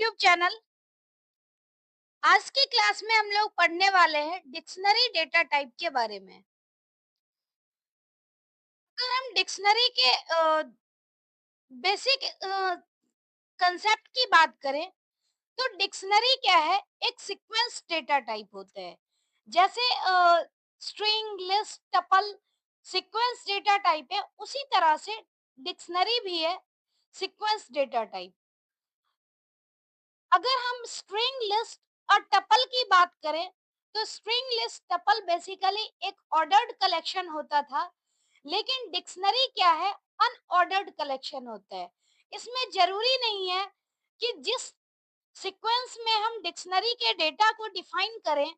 YouTube channel. आज की class में हम लोग पढ़ने वाले हैं डिक्शनरी डेटा टाइप के बारे में। अगर हम डिक्शनरी के बेसिक कंसेप्ट की बात करें तो डिक्शनरी क्या है? एक सीक्वेंस डेटा टाइप होता है। जैसे string, list, tuple sequence data type है, उसी तरह से डिक्शनरी भी है सीक्वेंस डेटा टाइप। अगर हम स्ट्रिंग लिस्ट और टपल की बात करें तो स्ट्रिंग लिस्ट, टपल बेसिकली एक ऑर्डर्ड कलेक्शन होता था, लेकिन डिक्शनरी क्या है? अनऑर्डर्ड कलेक्शन होता है। इसमें जरूरी नहीं है कि जिस सीक्वेंस में हम डिक्शनरी के डेटा को डिफाइन करें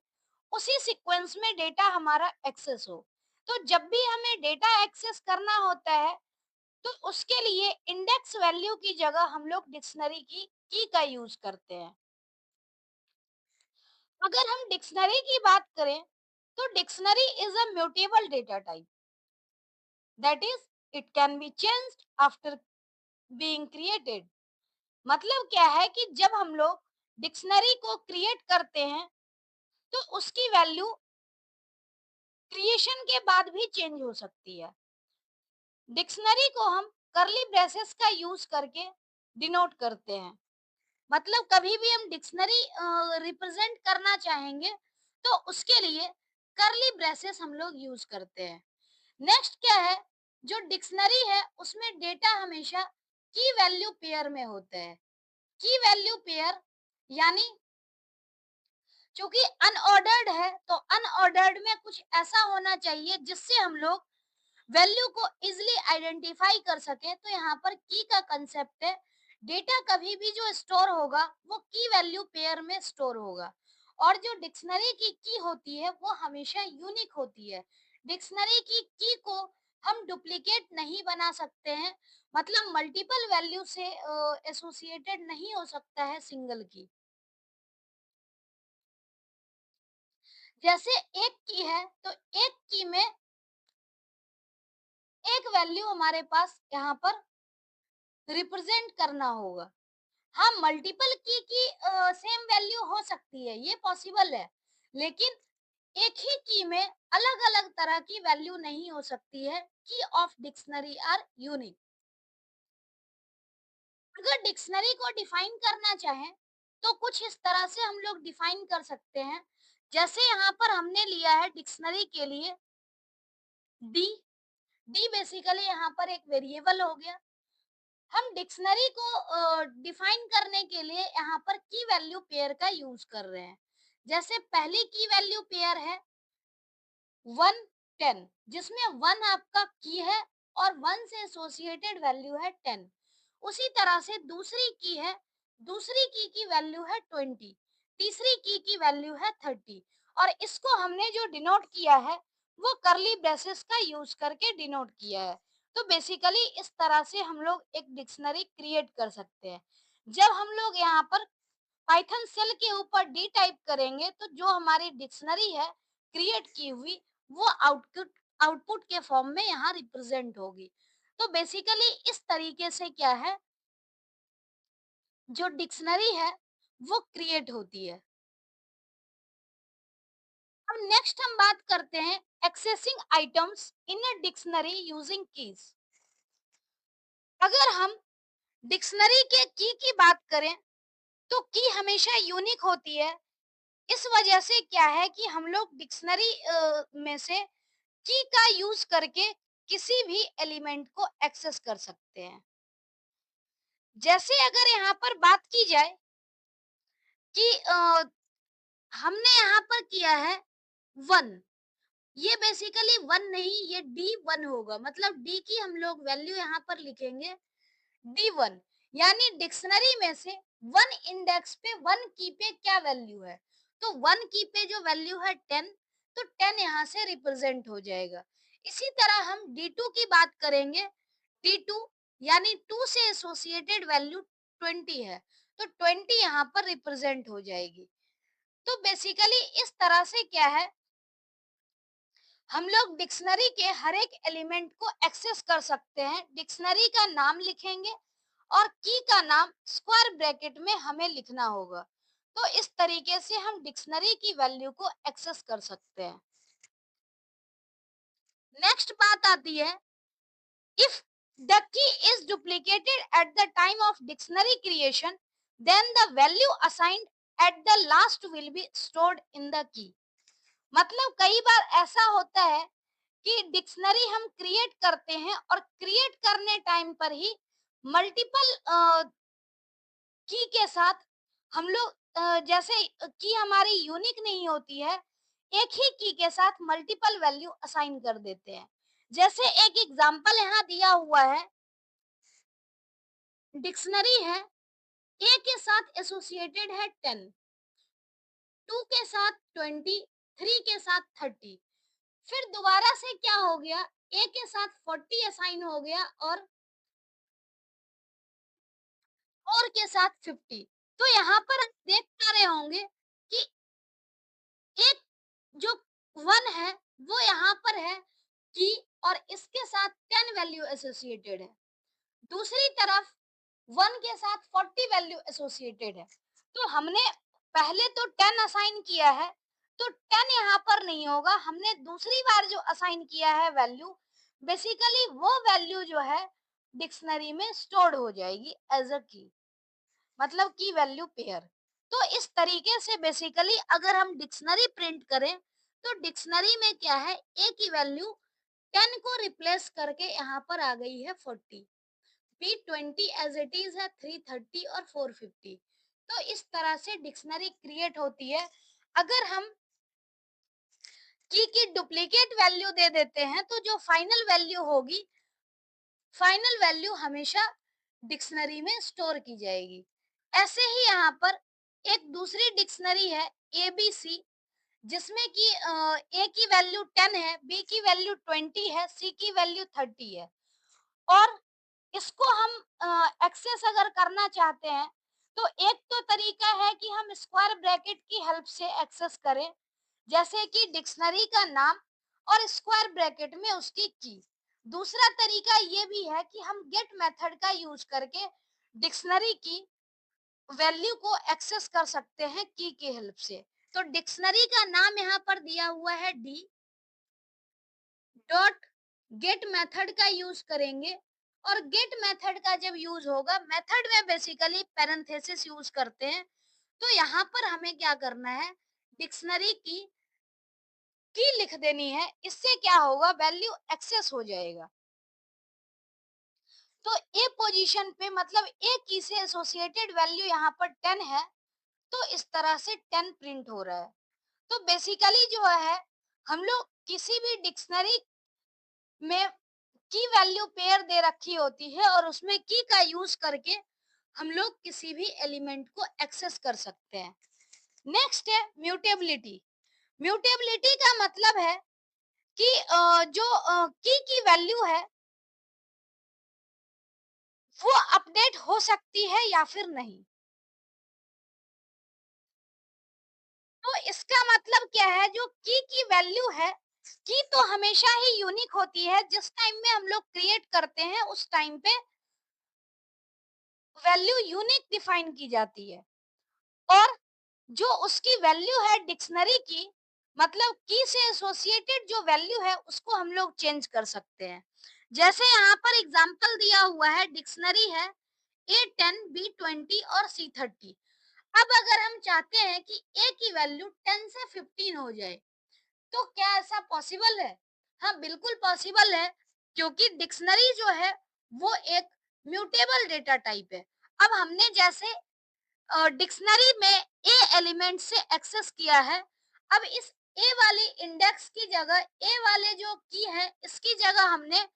उसी सीक्वेंस में डेटा हमारा एक्सेस हो। तो जब भी हमें डेटा एक्सेस करना होता है तो उसके लिए इंडेक्स वैल्यू की जगह हम लोग डिक्शनरी की का यूज करते हैं। अगर हम डिक्शनरी की बात करें तो dictionary is a mutable data type, that is it can be changed after being created. मतलब क्या है कि जब हम लोग डिक्शनरी को क्रिएट करते हैं तो उसकी वैल्यू क्रिएशन के बाद भी चेंज हो सकती है। डिक्शनरी को हम करली ब्रेसेस का यूज करके डिनोट करते हैं। मतलब कभी भी हम डिक्शनरी रिप्रेजेंट करना चाहेंगे तो उसके लिए करली ब्रेसेस हम लोग यूज करते हैं। नेक्स्ट क्या है? जो डिक्शनरी है उसमें डेटा हमेशा की वैल्यू पेयर में होता है। की वैल्यू पेयर यानी चूंकि अनऑर्डर्ड है तो अनऑर्डर्ड में कुछ ऐसा होना चाहिए जिससे हम लोग वैल्यू को इजिली आइडेंटिफाई कर सके। तो यहाँ पर की का कंसेप्ट है, डेटा कभी भी जो स्टोर होगा वो की वैल्यू पेयर में स्टोर होगा। और जो डिक्शनरी की होती है वो हमेशा यूनिक होती है। डिक्शनरी की को हम डुप्लीकेट नहीं बना सकते हैं, मतलब मल्टीपल वैल्यू से एसोसिएटेड नहीं हो सकता है सिंगल की। जैसे एक की है तो एक की में एक वैल्यू हमारे पास यहाँ पर रिप्रेजेंट करना होगा। हाँ, मल्टीपल की सेम वैल्यू हो सकती है, ये पॉसिबल है, लेकिन एक ही की में अलग अलग तरह की वैल्यू नहीं हो सकती है। की ऑफ डिक्शनरी आर यूनिक। अगर डिक्शनरी को डिफाइन करना चाहें तो कुछ इस तरह से हम लोग डिफाइन कर सकते हैं। जैसे यहाँ पर हमने लिया है डिक्शनरी के लिए डी। डी बेसिकली यहाँ पर एक वेरिएबल हो गया। हम डिक्शनरी को डिफाइन करने के लिए यहाँ पर की वैल्यू पेयर का यूज कर रहे हैं। जैसे पहली की वैल्यू पेयर है 1 10, जिसमें 1 आपका की है और 1 से एसोसिएटेड वैल्यू है 10। उसी तरह से दूसरी की है, दूसरी की वैल्यू है 20, तीसरी की वैल्यू है 30। और इसको हमने जो डिनोट किया है वो करली ब्रेसेस का यूज करके डिनोट किया है। तो बेसिकली इस तरह से हम लोग एक डिक्शनरी क्रिएट कर सकते हैं। जब हम लोग यहाँ पर पाइथन सेल के ऊपर डी टाइप करेंगे तो जो हमारी डिक्शनरी है क्रिएट की हुई वो आउटपुट आउटपुट के फॉर्म में यहाँ रिप्रेजेंट होगी। तो बेसिकली इस तरीके से क्या है, जो डिक्शनरी है वो क्रिएट होती है। अब नेक्स्ट हम बात करते हैं accessing items in a dictionary using keys. अगर हम डिक्शनरी के की बात करें तो की हमेशा यूनिक होती है। इस वजह से क्या है कि हम लोग डिक्शनरी में से की का यूज करके किसी भी एलिमेंट को एक्सेस कर सकते हैं। जैसे अगर यहाँ पर बात की जाए कि हमने यहाँ पर किया है 1, ये बेसिकली 1 नहीं, ये D1 होगा। मतलब डी की हम लोग वैल्यू यहाँ पर लिखेंगे D1, यानी डिक्शनरी में से 1 इंडेक्स पे 1 की पे क्या वैल्यू है? तो 1 की पे जो वैल्यू है 10, तो 10 यहाँ से रिप्रेजेंट हो जाएगा। इसी तरह हम D2 की बात करेंगे। D2 यानी 2 से एसोसिएटेड वैल्यू 20 है, तो 20 यहाँ पर रिप्रेजेंट हो जाएगी। तो बेसिकली इस तरह से क्या है, हम लोग डिक्शनरी के हर एक एलिमेंट को एक्सेस कर सकते हैं। डिक्शनरी का नाम लिखेंगे और की का नाम स्क्वायर ब्रैकेट में हमें लिखना होगा। तो इस तरीके से हम डिक्शनरी की वैल्यू को एक्सेस कर सकते हैं। नेक्स्ट बात आती है, if the key is duplicated at the time of dictionary creation, then the value assigned at the last will be stored in the key। मतलब कई बार ऐसा होता है कि डिक्शनरी हम क्रिएट करते हैं और क्रिएट करने टाइम पर ही मल्टीपल की के साथ हम लोग जैसे की हमारी यूनिक नहीं होती है, एक ही की के साथ मल्टीपल वैल्यू असाइन कर देते हैं। जैसे एक एग्जांपल यहाँ दिया हुआ है, डिक्शनरी है, ए के साथ एसोसिएटेड है 10, 2 के साथ 20, 3 के साथ 30। फिर दोबारा से क्या हो गया, ए के साथ 40 असाइन हो गया और 4 के साथ 50। तो यहाँ पर आप देख पा रहे होंगे कि एक जो 1 है वो यहाँ पर है की और इसके साथ 10 वैल्यू एसोसिएटेड है। दूसरी तरफ 1 के साथ 40 वैल्यू एसोसिएटेड है। तो हमने पहले तो 10 असाइन किया है, तो 10 यहाँ पर नहीं होगा। हमने दूसरी बार जो असाइन किया है वैल्यू, बेसिकली वो वैल्यू जो है डिक्शनरी में स्टोर्ड हो जाएगी एज अ की, मतलब की वैल्यू पेयर। तो इस तरीके से बेसिकली अगर हम डिक्शनरी प्रिंट करें तो डिक्शनरी में क्या है, ए की वैल्यू 10 को रिप्लेस करके यहाँ पर आ गई है 40, बी 20 एज इट इज है 330 और 450। तो इस तरह से डिक्शनरी क्रिएट होती है। अगर हम की डुप्लीकेट वैल्यू दे देते हैं तो जो फाइनल वैल्यू होगी, फाइनल वैल्यू हमेशा डिक्शनरी में स्टोर की जाएगी। ऐसे ही यहाँ पर एक दूसरी डिक्शनरी है एबीसी, जिसमें कि ए की वैल्यू 10 है, बी की वैल्यू 20 है, सी की वैल्यू 30 है। और इसको हम एक्सेस अगर करना चाहते हैं तो एक तो तरीका है कि हम स्क्वायर ब्रैकेट की हेल्प से एक्सेस करें, जैसे कि डिक्शनरी का नाम और स्क्वायर ब्रैकेट में उसकी की। दूसरा तरीका ये भी है कि हम गेट मेथड का यूज करके डिक्शनरी की वैल्यू को एक्सेस कर सकते हैं की के हेल्प से। तो डिक्शनरी का नाम यहाँ पर दिया हुआ है डी डॉट गेट मेथड का यूज करेंगे। और गेट मेथड का जब यूज होगा, मेथड में बेसिकली पैरेंथेसिस यूज करते हैं। तो यहाँ पर हमें क्या करना है, डिक्शनरी की लिख देनी है। इससे क्या होगा, वैल्यू एक्सेस हो जाएगा। तो ए पोजीशन पे मतलब ए की से एसोसिएटेड वैल्यू यहाँ पर 10 है, तो इस तरह से 10 प्रिंट हो रहा है। तो बेसिकली जो है, हम लोग किसी भी डिक्शनरी में की वैल्यू पेयर दे रखी होती है और उसमें की का यूज करके हम लोग किसी भी एलिमेंट को एक्सेस कर सकते हैं। नेक्स्ट है म्यूटेबिलिटी। म्यूटेबिलिटी का मतलब है कि जो की वैल्यू है वो अपडेट हो सकती है या फिर नहीं। तो इसका मतलब क्या है, जो की वैल्यू है, की तो हमेशा ही यूनिक होती है। जिस टाइम में हम लोग क्रिएट करते हैं उस टाइम पे वैल्यू यूनिक डिफाइन की जाती है। और जो उसकी वैल्यू है डिक्शनरी की, मतलब की से एसोसिएटेड जो वैल्यू है उसको हम लोग चेंज कर सकते हैं। जैसे यहाँ पर एग्जांपल दिया हुआ है, डिक्शनरी है A10, B20 और C30। अब अगर हम चाहते हैं कि ए की वैल्यू 10 से 15 हो जाए, तो क्या ऐसा पॉसिबल है? हाँ, बिल्कुल पॉसिबल है, क्योंकि डिक्शनरी जो है वो एक म्यूटेबल डेटा टाइप है। अब हमने जैसे डिक्शनरी में ए एलिमेंट से एक्सेस किया है, अब इस ए वाले इंडेक्स की जगह ए वाले जो की है इसकी जगह हमने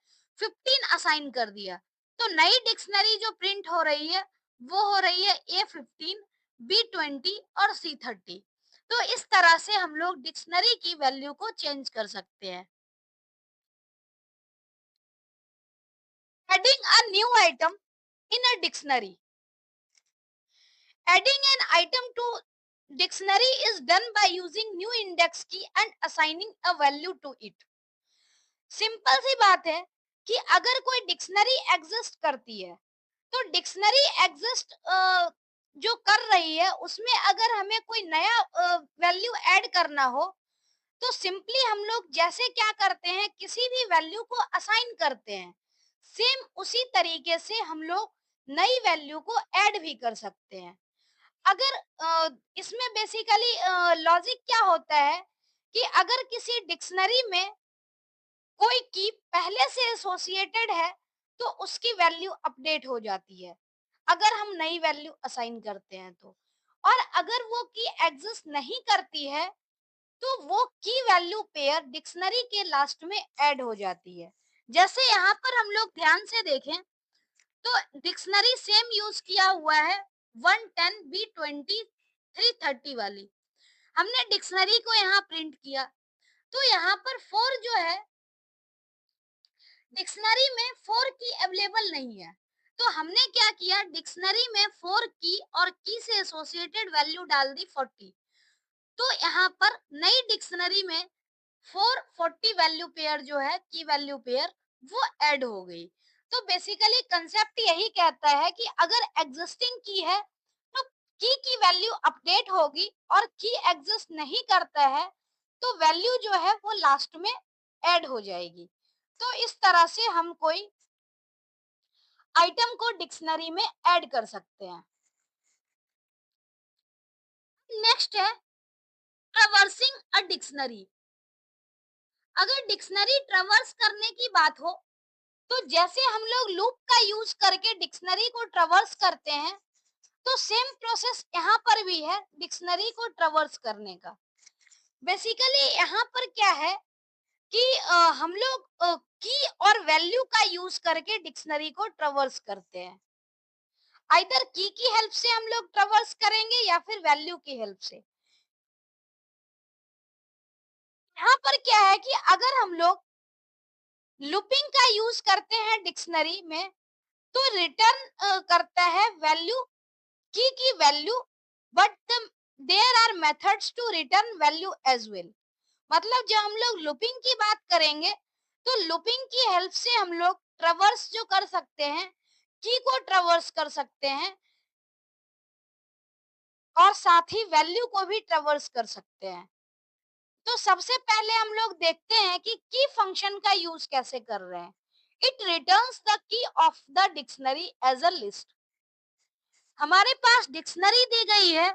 15 असाइन कर दिया। तो नई डिक्शनरी जो प्रिंट हो रही है वो हो रही है A15, B20 और C30। तो इस तरह से हम लोग डिक्शनरी की वैल्यू को चेंज कर सकते हैं। Adding a new item in a dictionary. Adding an item to dictionary is done by using new index key and assigning a value to it। Simple सी बात है कि अगर कोई डिक्शनरी एग्जिस्ट करती है तो डिक्शनरी एग्जिस्ट जो कर रही है उसमें अगर हमें कोई नया वैल्यू ऐड करना हो, तो सिंपली हम लोग जैसे क्या करते हैं, किसी भी वैल्यू को असाइन करते हैं, सेम उसी तरीके से हम लोग नई वैल्यू को ऐड भी कर सकते हैं। अगर इसमें बेसिकली लॉजिक क्या होता है कि अगर किसी डिक्शनरी में कोई की पहले से एसोसिएटेड है, तो उसकी वैल्यू अपडेट हो जाती है अगर हम नई वैल्यू असाइन करते हैं तो। और अगर वो की एग्जिस्ट नहीं करती है, तो वो की वैल्यू पेयर डिक्शनरी के लास्ट में ऐड हो जाती है। जैसे यहाँ पर हम लोग ध्यान से देखें, तो डिक्शनरी सेम यूज किया हुआ है 110 B20 330 वाली। हमने डिक्शनरी को यहाँ प्रिंट किया, तो यहाँ पर 4 जो है, डिक्शनरी में 4 की अवेलेबल नहीं है, तो हमने क्या किया, डिक्शनरी में 4 की और की से एसोसिएटेड वैल्यू डाल दी 40। तो यहाँ पर नई डिक्शनरी में 440 वैल्यू पेयर जो है, की वैल्यू पेयर, वो ऐड हो गई। तो बेसिकली कंसेप्ट यही कहता है कि अगर एग्जिस्टिंग की है, तो की वैल्यू अपडेट होगी, और की एग्जिस्ट नहीं करता है, तो वैल्यू जो है वो लास्ट में ऐड हो जाएगी। तो इस तरह से हम कोई आइटम को डिक्शनरी में ऐड कर सकते हैं। नेक्स्ट है ट्रैवर्सिंग अ डिक्शनरी। अगर डिक्शनरी ट्रैवर्स करने की बात हो, तो जैसे हम लोग लूप का यूज करके डिक्शनरी को ट्रैवर्स करते हैं, तो सेम प्रोसेस यहाँ पर भी है डिक्शनरी को ट्रैवर्स करने का। बेसिकली यहाँ पर क्या है कि हम लोग की और वैल्यू का यूज करके डिक्शनरी को ट्रैवर्स करते हैं। आइदर की हेल्प से हम लोग ट्रैवर्स करेंगे या फिर वैल्यू की हेल्प से। यहाँ पर क्या है कि अगर हम लोग लूपिंग का यूज करते हैं डिक्शनरी में, तो रिटर्न करता है वैल्यू, की value, but there are methods to return value as well. मतलब जब हम लोग लूपिंग की बात करेंगे, तो लूपिंग की हेल्प से हम लोग ट्रैवर्स जो कर सकते हैं, की को ट्रैवर्स कर सकते हैं, और साथ ही वैल्यू को भी ट्रैवर्स कर सकते हैं। तो सबसे पहले हम लोग देखते हैं कि की फंक्शन का यूज कैसे कर रहे हैं। It returns the key of the dictionary as a list. हमारे पास डिक्शनरी दी गई है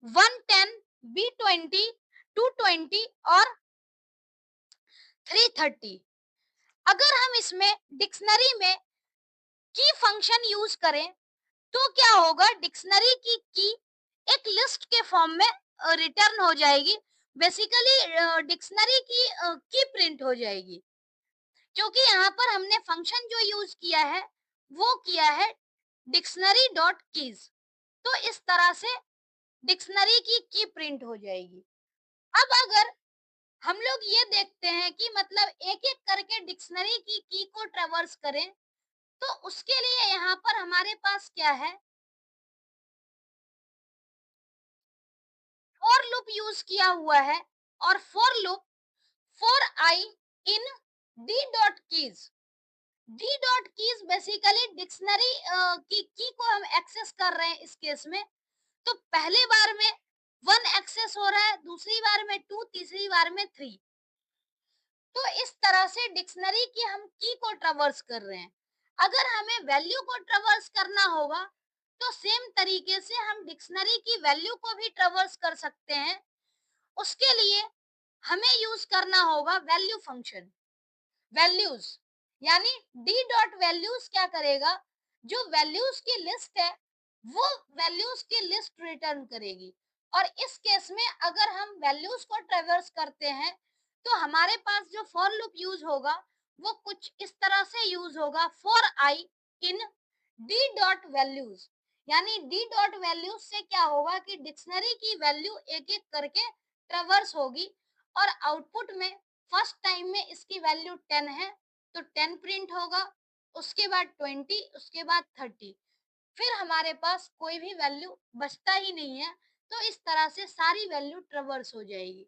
110 B20 220 और 330। अगर हम इसमें डिक्शनरी में की फंक्शन यूज करें, तो क्या होगा, डिक्शनरी की एक लिस्ट के फॉर्म में रिटर्न हो जाएगी। बेसिकली डिक्शनरी की प्रिंट हो जाएगी, क्योंकि यहाँ पर हमने फंक्शन जो यूज किया है वो किया है डिक्शनरी डॉट कीज। तो इस तरह से डिक्शनरी की प्रिंट हो जाएगी। अब अगर हम लोग ये देखते हैं कि मतलब एक एक करके डिक्शनरी की को ट्रैवर्स करें, तो उसके लिए यहाँ पर हमारे पास क्या है, फॉर लूप यूज किया हुआ है, और for loop for I in D dot keys. D dot keys basically dictionary की को हम एक्सेस कर रहे हैं इस केस में। तो पहले बार में 1 एक्सेस हो रहा है, दूसरी बार में 2, तीसरी बार में 3। तो इस तरह से डिक्शनरी की हम की को ट्रैवर्स कर रहे हैं। अगर हमें वैल्यू को ट्रैवर्स करना होगा, तो सेम तरीके से हम डिक्शनरी की वैल्यू को भी ट्रैवर्स कर सकते हैं। उसके लिए हमें यूज करना होगा वैल्यू फंक्शन, वैल्यूज, यानी डी डॉट वैल्यूज क्या करेगा, जो वैल्यूज की लिस्ट है वो वैल्यूज की लिस्ट रिटर्न करेगी। और इस केस में अगर हम वैल्यूज को ट्रैवर्स करते हैं, तो हमारे पास जो फॉर लूप यूज होगा वो कुछ इस तरह से यूज होगा, for I in D dot values. यानी डी डॉट वैल्यूज से क्या होगा कि डिक्शनरी की वैल्यू एक एक करके ट्रैवर्स होगी, और आउटपुट में फर्स्ट टाइम में इसकी वैल्यू 10 है, तो 10 प्रिंट होगा, उसके बाद 20, उसके बाद 30। फिर हमारे पास कोई भी वैल्यू बचता ही नहीं है। तो इस तरह से सारी वैल्यू ट्रैवर्स हो जाएगी।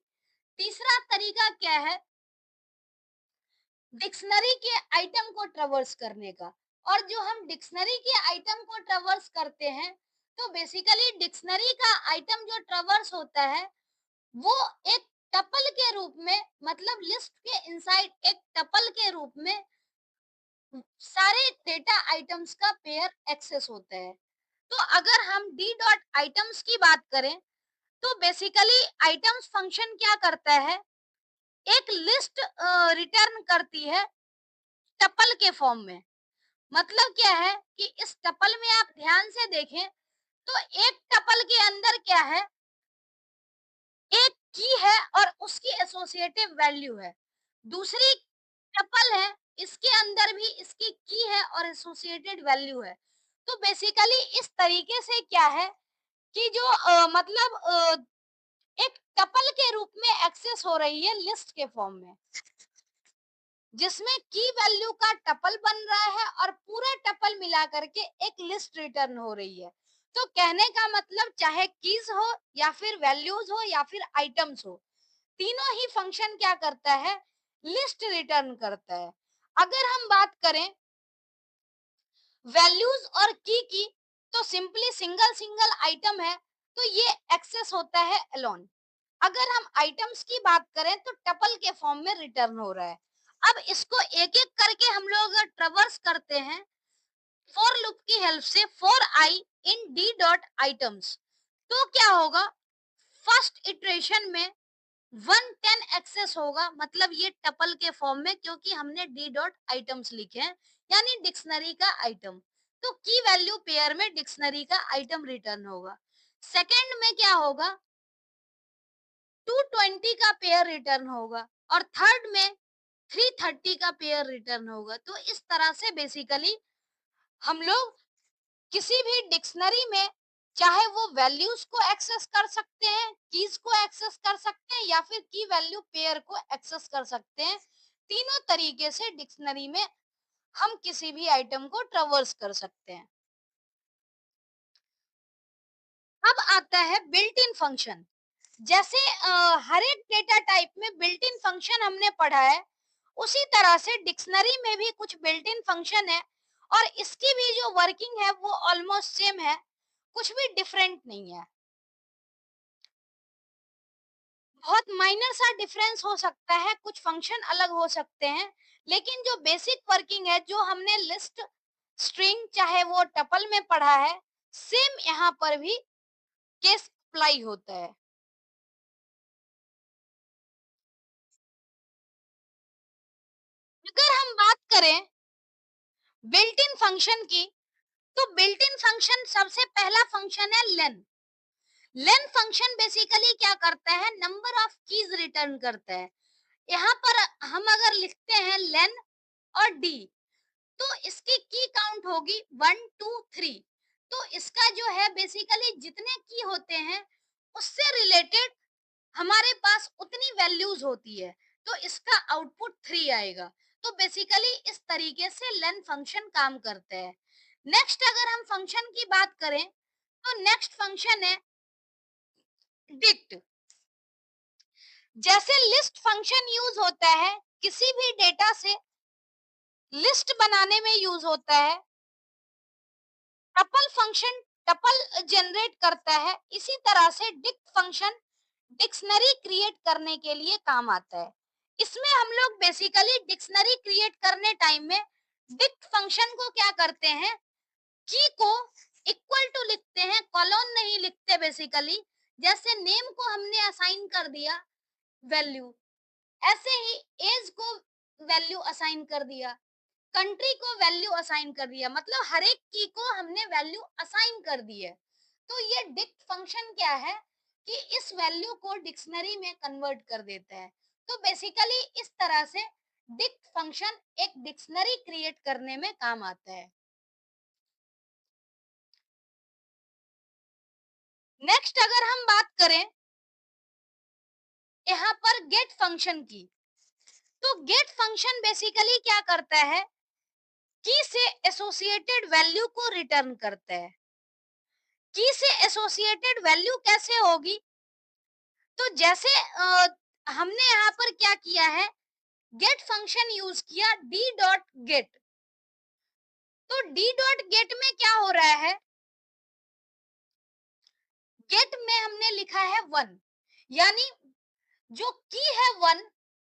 तीसरा तरीका क्या है डिक्शनरी के आइटम को ट्रैवर्स करने का, और जो हम डिक्शनरी के आइटम को ट्रैवर्स करते हैं, तो बेसिकली डिक्शनरी का आइटम जो ट्रैवर्स होता है, वो एक टपल के रूप में, मतलब लिस्ट के इनसाइड एक टपल के रूप में सारे डेटा आइटम्स का पेयर एक्सेस होता है। तो अगर हम डी डॉट आइटम्स की बात करें, तो बेसिकली आइटम्स फंक्शन क्या करता है, एक लिस्ट रिटर्न करती है टपल के फॉर्म में। मतलब क्या है कि इस टपल में आप ध्यान से देखें, तो एक टपल के अंदर क्या है, एक की है और उसकी एसोसिएटिव वैल्यू है। दूसरी टपल है, इसके अंदर भी इसकी की है और एसोसिएटेड वैल्यू है। तो बेसिकली इस तरीके से क्या है कि जो मतलब एक टपल के रूप में एक्सेस हो रही है लिस्ट के फॉर्म में, जिसमें की वैल्यू का टपल बन रहा है और पूरा टपल मिला करके एक लिस्ट रिटर्न हो रही है। तो कहने का मतलब चाहे कीज हो या फिर वैल्यूज हो या फिर आइटम्स हो, तीनों ही फंक्शन क्या करता है, लिस्ट रिटर्न करता है। अगर हम बात करें वैल्यूज और की, तो सिंपली सिंगल सिंगल आइटम है, तो ये एक्सेस होता है अलोन। अगर हम आइटम्स की बात करें तो टपल के फॉर्म में रिटर्न हो रहा है। अब इसको एक एक करके हम लोग अगर ट्रैवर्स करते हैं फॉर लूप की हेल्प से, for I in D dot items, तो क्या होगा, फर्स्ट इटरेशन में 110 एक्सेस होगा, मतलब ये टपल के फॉर्म में, क्योंकि हमने डी डॉट आइटम्स लिखे हैं, यानी डिक्शनरी का आइटम। तो की वैल्यू पेयर में डिक्शनरी का आइटम रिटर्न होगा। सेकंड में क्या होगा, 220 का पेयर रिटर्न होगा और थर्ड में 330 का पेयर रिटर्न होगा। तो इस तरह से बेसिकली हम लोग किसी भी डिक्शनरी में चाहे वो वैल्यूज को एक्सेस कर सकते हैं, कीज को एक्सेस कर सकते हैं या फिर की वैल्यू पेयर को एक्सेस कर सकते हैं। तीनों तरीके से डिक्शनरी में हम किसी भी आइटम को ट्रैवर्स कर सकते हैं। अब आता है बिल्ट इन फंक्शन। जैसे हर एक डेटा टाइप में बिल्ट इन फंक्शन हमने पढ़ा है, उसी तरह से डिक्शनरी में भी कुछ बिल्ट इन फंक्शन है और इसकी भी जो वर्किंग है वो ऑलमोस्ट सेम है, कुछ भी डिफरेंट नहीं है। बहुत माइनर सा डिफरेंस हो सकता है, कुछ फंक्शन अलग हो सकते हैं, लेकिन जो बेसिक वर्किंग है, जो हमने लिस्ट, स्ट्रिंग चाहे वो टपल में पढ़ा है, सेम यहाँ पर भी केस अप्लाई होता है। अगर हम बात करें बिल्ट इन फंक्शन की, तो बिल्ट इन फंक्शन सबसे पहला फंक्शन है लेन। लेन फंक्शन बेसिकली क्या करता है, नंबर ऑफ कीज रिटर्न करता है। यहाँ पर हम अगर लिखते हैं लेन और डी, तो इसकी की काउंट होगी 1 2 3। तो इसका जो है बेसिकली जितने की होते हैं उससे रिलेटेड हमारे पास उतनी वैल्यूज होती है, तो इसका आउटपुट 3 आएगा। तो बेसिकली इस तरीके से लेन फंक्शन काम करता है। नेक्स्ट अगर हम फंक्शन की बात करें, तो नेक्स्ट फंक्शन है डिक्ट। जैसे लिस्ट फंक्शन यूज होता है किसी भी डेटा से लिस्ट बनाने में यूज होता है, टपल फंक्शन टपल जनरेट करता है, इसी तरह से डिक्ट फंक्शन डिक्शनरी क्रिएट करने के लिए काम आता है। इसमें हम लोग बेसिकली डिक्शनरी क्रिएट करने टाइम में डिक्ट फंक्शन को क्या करते हैं, की को इक्वल टू लिखते हैं, कॉलन नहीं लिखते बेसिकली। जैसे नेम को हमने असाइन कर दिया वैल्यू, ऐसे ही एज को वैल्यू असाइन कर दिया, कंट्री को वैल्यू असाइन कर दिया, मतलब हर एक की को हमने वैल्यू असाइन कर दी है। तो ये डिक्ट फंक्शन क्या है कि इस वैल्यू को डिक्शनरी में कन्वर्ट कर देता है। तो बेसिकली इस तरह से डिक्ट फंक्शन एक डिक्शनरी क्रिएट करने में काम आता है। नेक्स्ट अगर हम बात करें यहाँ पर गेट फंक्शन की, तो गेट फंक्शन बेसिकली क्या करता है, की से एसोसिएटेड वैल्यू को रिटर्न करता है। की से एसोसिएटेड वैल्यू कैसे होगी, तो जैसे हमने यहाँ पर क्या किया है, गेट फंक्शन यूज किया डी डॉट गेट। तो डी डॉट गेट में क्या हो रहा है, गेट में हमने लिखा है 1, यानी जो की है 1,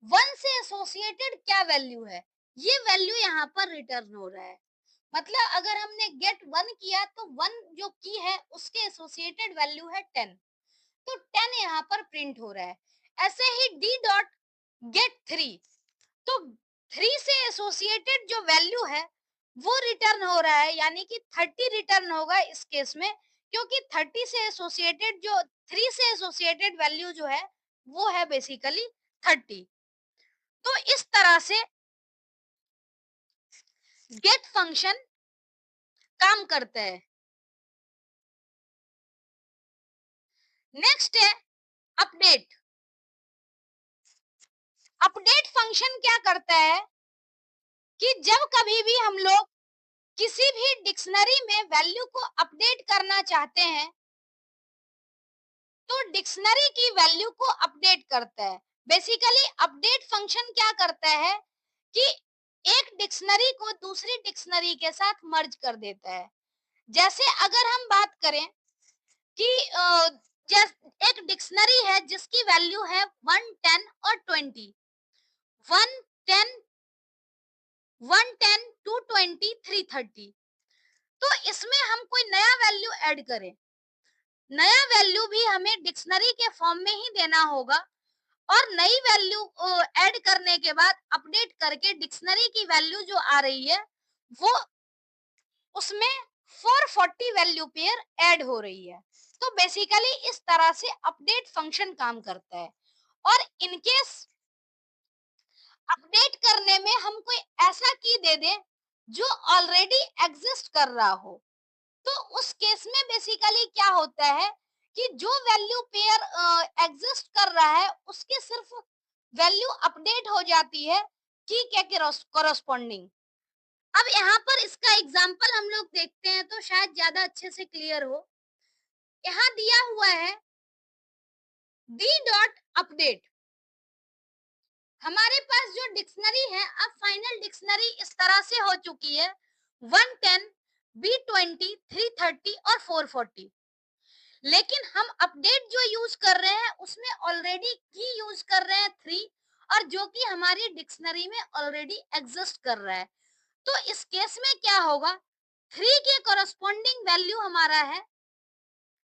1 से एसोसिएटेड क्या वैल्यू है, ये वैल्यू यहाँ पर रिटर्न हो रहा है। मतलब अगर हमने गेट 1 किया तो 1 जो की है उसके एसोसिएटेड वैल्यू है 10, तो 10 यहाँ पर प्रिंट हो रहा है। ऐसे ही डी डॉट गेट 3, तो 3 से एसोसिएटेड जो वैल्यू है वो रिटर्न हो रहा है, यानी कि 30 रिटर्न होगा इस केस में, क्योंकि 30 से एसोसिएटेड जो 3 से एसोसिएटेड वैल्यू जो है वो है बेसिकली 30। तो इस तरह से गेट फंक्शन काम करता है। नेक्स्ट है अपडेट। अपडेट फंक्शन क्या करता है कि जब कभी भी हम लोग किसी भी डिक्शनरी में वैल्यू को अपडेट करना चाहते हैं तो डिक्शनरी की वैल्यू को अपडेट करता है। बेसिकली अपडेट फंक्शन क्या करता है कि एक डिक्शनरी को दूसरी डिक्शनरी के साथ मर्ज कर देता है। जैसे अगर हम बात करें कि एक डिक्शनरी है जिसकी वैल्यू है 110 और 20, 110, 110, 220, 330, तो इसमें हम कोई नया वैल्यू ऐड करें, नया वैल्यू भी हमें डिक्शनरी के फॉर्म में ही देना होगा, और नई वैल्यू ऐड करने के बाद अपडेट करके डिक्शनरी की वैल्यू जो आ रही है वो उसमें 440 वैल्यू पेयर ऐड हो रही है। तो बेसिकली इस तरह से अपडेट फंक्शन काम करता है। और इनकेस अपडेट करने में हम कोई ऐसा की दे दें जो ऑलरेडी एग्जिस्ट कर रहा हो, तो उस केस में बेसिकली क्या होता है कि जो वैल्यू पेयर एग्जिस्ट कर रहा है उसके सिर्फ वैल्यू अपडेट हो जाती है की के कॉरस्पॉन्डिंग। अब यहाँ पर इसका एग्जांपल हम लोग देखते हैं तो शायद ज्यादा अच्छे से क्लियर हो। यहाँ दिया हुआ है डी डॉट अपडेट। हमारे पास जो डिक्शनरी है, अब फाइनल डिक्शनरी इस तरह से हो चुकी है 110, B20, 330 और 440। लेकिन हम अपडेट जो यूज कर रहे हैं उसमें ऑलरेडी की यूज कर रहे हैं 3, और जो कि हमारी डिक्शनरी में ऑलरेडी एग्जिस्ट कर रहा है। तो इस केस में क्या होगा, 3 के कॉरस्पॉन्डिंग वैल्यू हमारा है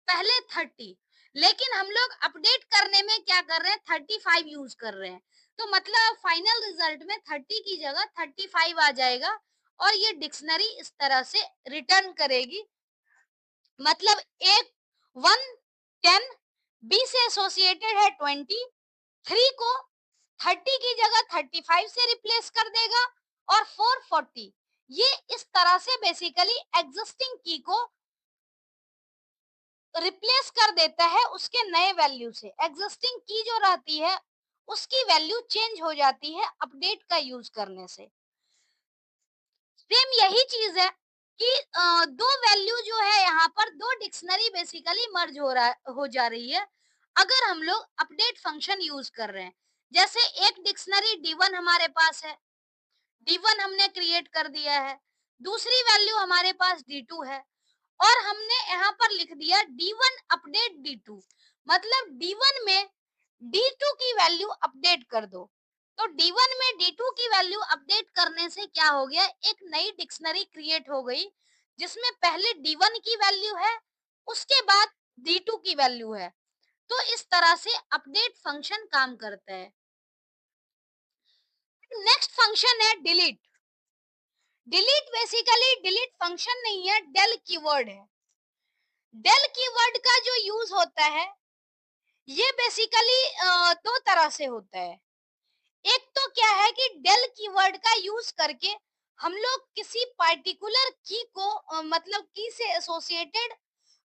पहले 30, लेकिन हम लोग अपडेट करने में क्या कर रहे हैं 35 यूज कर रहे हैं। तो मतलब फाइनल रिजल्ट में 30 की जगह 35 आ जाएगा, और ये डिक्शनरी इस तरह से रिटर्न करेगी। मतलब एक 110 बी से एसोसिएटेड है 20, 3 को 30 की जगह 35 से रिप्लेस कर देगा, और 440 ये इस तरह से बेसिकली एग्जिस्टिंग की को रिप्लेस कर देता है उसके नए वैल्यू से। एग्जिस्टिंग की जो रहती है उसकी वैल्यू चेंज हो जाती है अपडेट का यूज करने से। सेम यही चीज है कि दो वैल्यू जो है यहाँ पर दो डिक्शनरी बेसिकली मर्ज हो जा रही है अगर हम लोग अपडेट फंक्शन यूज कर रहे हैं। जैसे एक डिक्शनरी D1 हमारे पास है, D1 हमने क्रिएट कर दिया है, दूसरी वैल्यू हमारे पास D2 है, और हमने यहाँ पर लिख दिया D1 अपडेट D2, मतलब D1 में D2 की वैल्यू अपडेट कर दो। तो D1 में D2 की वैल्यू अपडेट करने से क्या हो गया, एक नई डिक्शनरी क्रिएट हो गई जिसमें पहले D1 की वैल्यू है, उसके बाद D2 की वैल्यू है। तो इस तरह से अपडेट फंक्शन काम करता है। नेक्स्ट फंक्शन है delete. Delete basically delete function नहीं है, डेल कीवर्ड है। डेल कीवर्ड का जो यूज होता है ये बेसिकली दो तरह से होता है। एक तो क्या है कि डेल कीवर्ड का यूज करके हम लोग किसी पार्टिकुलर की को मतलब की से एसोसिएटेड